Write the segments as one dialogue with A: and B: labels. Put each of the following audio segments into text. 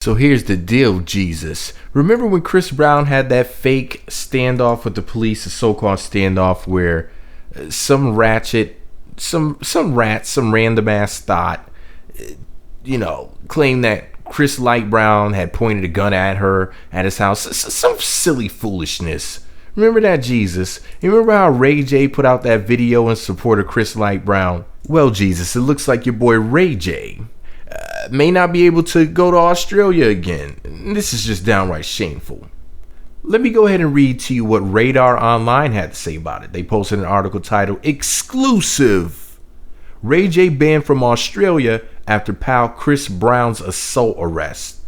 A: So here's the deal, Jesus. Remember when Chris Brown had that fake standoff with the police, a so-called standoff where some random ass thought, claimed that Chris Light Brown had pointed a gun at her at his house. Some silly foolishness. Remember that, Jesus? You remember how RayJ put out that video in support of Chris Light Brown? Well, Jesus, it looks like your boy RayJ may not be able to go to Australia again. This is just downright shameful. Let me go ahead and read to you what Radar Online had to say about it. They posted an article titled Exclusive. RayJ banned from Australia after pal Chris Brown's assault arrest.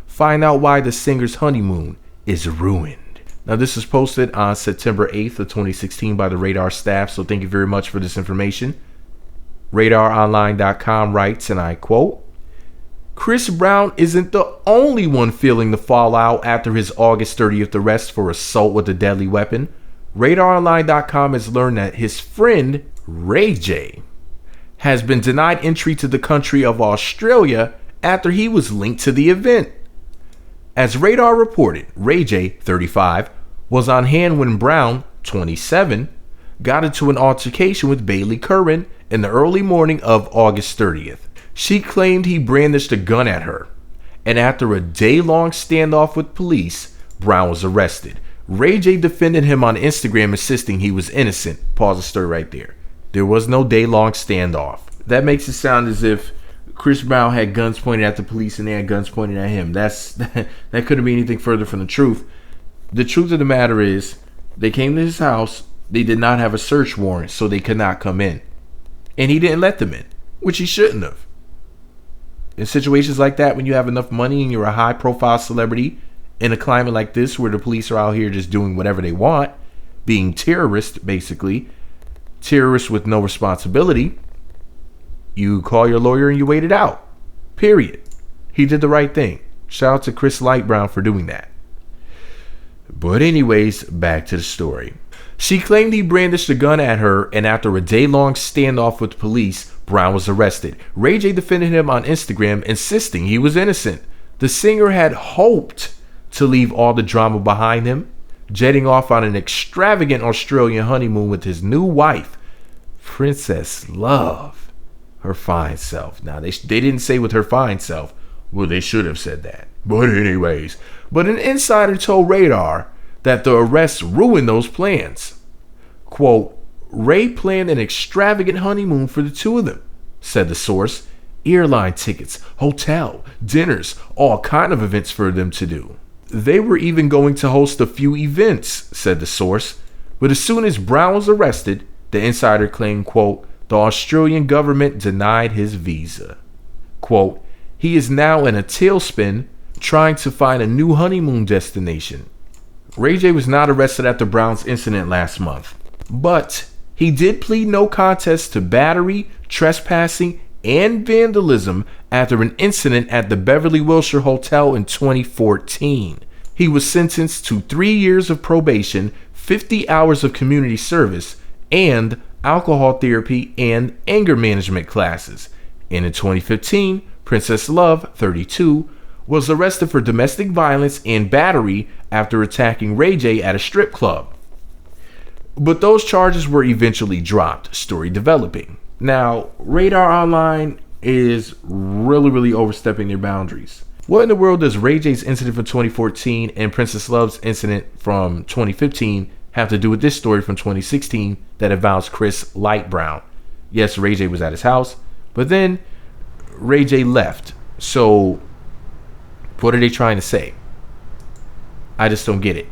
A: Find out why the singer's honeymoon is ruined. Now, this was posted on September 8th of 2016 by the Radar staff, so thank you very much for this information. RadarOnline.com writes, and I quote, Chris Brown isn't the only one feeling the fallout after his August 30th arrest for assault with a deadly weapon. RadarOnline.com has learned that his friend, RayJ, has been denied entry to the country of Australia after he was linked to the event. As Radar reported, RayJ, 35, was on hand when Brown, 27, got into an altercation with Bailey Curran in the early morning of August 30th. She claimed he brandished a gun at her, and after a day-long standoff with police, Brown was arrested. RayJ defended him on Instagram, insisting he was innocent. Pause the story right there. There was no day-long standoff. That makes it sound as if Chris Brown had guns pointed at the police and they had guns pointed at him. That couldn't be anything further from the truth. The truth of the matter is, they came to his house. They did not have a search warrant, so they could not come in. And he didn't let them in, which he shouldn't have. In situations like that, when you have enough money and you're a high-profile celebrity in a climate like this where the police are out here just doing whatever they want, being terrorists, basically, terrorists with no responsibility, you call your lawyer and you wait it out. Period. He did the right thing. Shout out to Chris Light Brown for doing that. But anyways, back to the story. She claimed he brandished a gun at her, and after a day-long standoff with police, Brown was arrested. RayJ defended him on Instagram, insisting he was innocent. The singer had hoped to leave all the drama behind him, jetting off on an extravagant Australian honeymoon with his new wife, Princess Love, her fine self. Now, they didn't say with her fine self. Well, they should have said that. But anyways, an insider told Radar that the arrest ruined those plans. Quote, Ray planned an extravagant honeymoon for the two of them, said the source. Airline tickets, hotel, dinners, all kind of events for them to do. They were even going to host a few events, said the source. But as soon as Brown was arrested, the insider claimed, quote, the Australian government denied his visa. Quote, he is now in a tailspin trying to find a new honeymoon destination. RayJ was not arrested after Brown's incident last month, but he did plead no contest to battery, trespassing, and vandalism after an incident at the Beverly Wilshire Hotel in 2014. He was sentenced to 3 years of probation, 50 hours of community service, and alcohol therapy and anger management classes. And in 2015, Princess Love, 32, was arrested for domestic violence and battery after attacking RayJ at a strip club. But those charges were eventually dropped, story developing. Now, Radar Online is really overstepping their boundaries. What in the world does RayJ's incident from 2014 and Princess Love's incident from 2015 have to do with this story from 2016 that involves Chris Light Brown? Yes, RayJ was at his house, but then RayJ left. So, what are they trying to say? I just don't get it.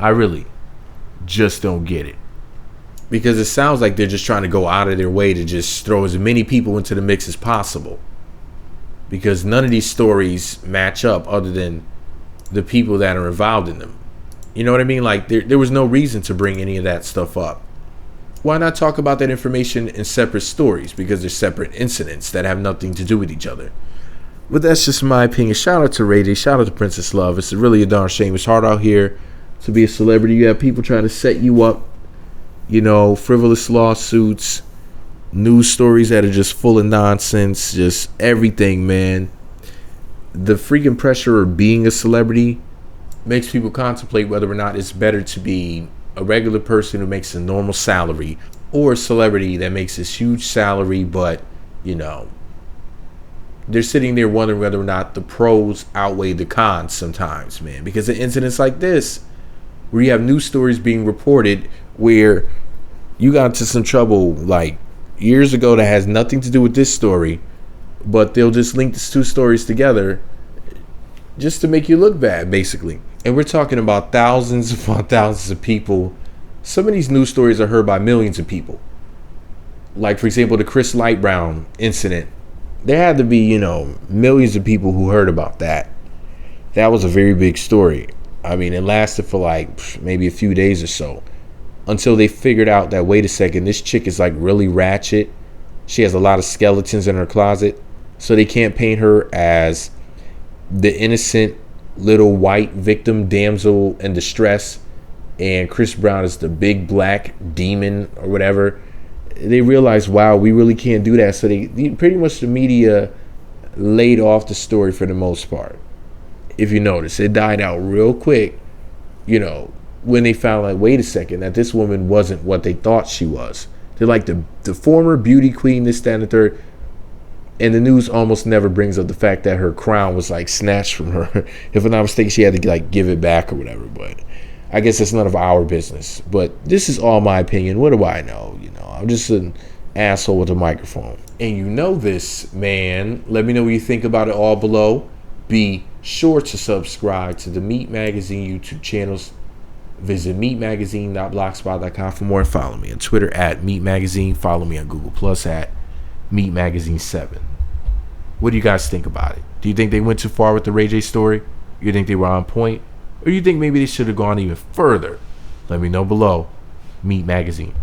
A: I really just don't get it. Because it sounds like they're just trying to go out of their way to just throw as many people into the mix as possible. Because none of these stories match up other than the people that are involved in them. You know what I mean? Like, there was no reason to bring any of that stuff up. Why not talk about that information in separate stories? Because they're separate incidents that have nothing to do with each other. But that's just my opinion. Shout out to RayJ. Shout out to Princess Love. It's really a darn shame. It's hard out here to be a celebrity. You have people trying to set you up. You know, frivolous lawsuits, news stories that are just full of nonsense, just everything, man. the freaking pressure of being a celebrity makes people contemplate whether or not it's better to be a regular person who makes a normal salary or a celebrity that makes this huge salary, but, you know, they're sitting there wondering whether or not the pros outweigh the cons sometimes, man. Because of incidents like this, where you have news stories being reported where you got into some trouble like years ago that has nothing to do with this story, but they'll just link these two stories together just to make you look bad, basically. And we're talking about thousands upon thousands of people. Some of these news stories are heard by millions of people. Like, for example, the Chris Light Brown incident. There had to be, you know, millions of people who heard about that. That was a very big story. I mean, it lasted for like maybe a few days or so until they figured out that, wait a second, this chick is like really ratchet. She has a lot of skeletons in her closet. So they can't paint her as the innocent little white victim, damsel in distress, and Chris Brown is the big black demon or whatever. They realized, wow, we really can't do that. So they pretty much, the media laid off the story for the most part. If you notice, it died out real quick, you know, when they found, like, wait a second, that this woman wasn't what they thought she was. They're like the former beauty queen, this, that, and the third. And the news almost never brings up the fact that her crown was like snatched from her. If I'm not mistaken, she had to like give it back or whatever. But I guess it's none of our business. But this is all my opinion. What do I know? You know, I'm just an asshole with a microphone. And you know this, man. Let me know what you think about it all below. Be sure to subscribe to the Meat Magazine YouTube channels. Visit meatmagazine.blogspot.com for more. Follow me on Twitter at Meat Magazine. Follow me on Google Plus at Meat Magazine 7. What do you guys think about it? Do you think they went too far with the RayJ story? You think they were on point? Or you think maybe they should have gone even further? Let me know below. Meat Magazine.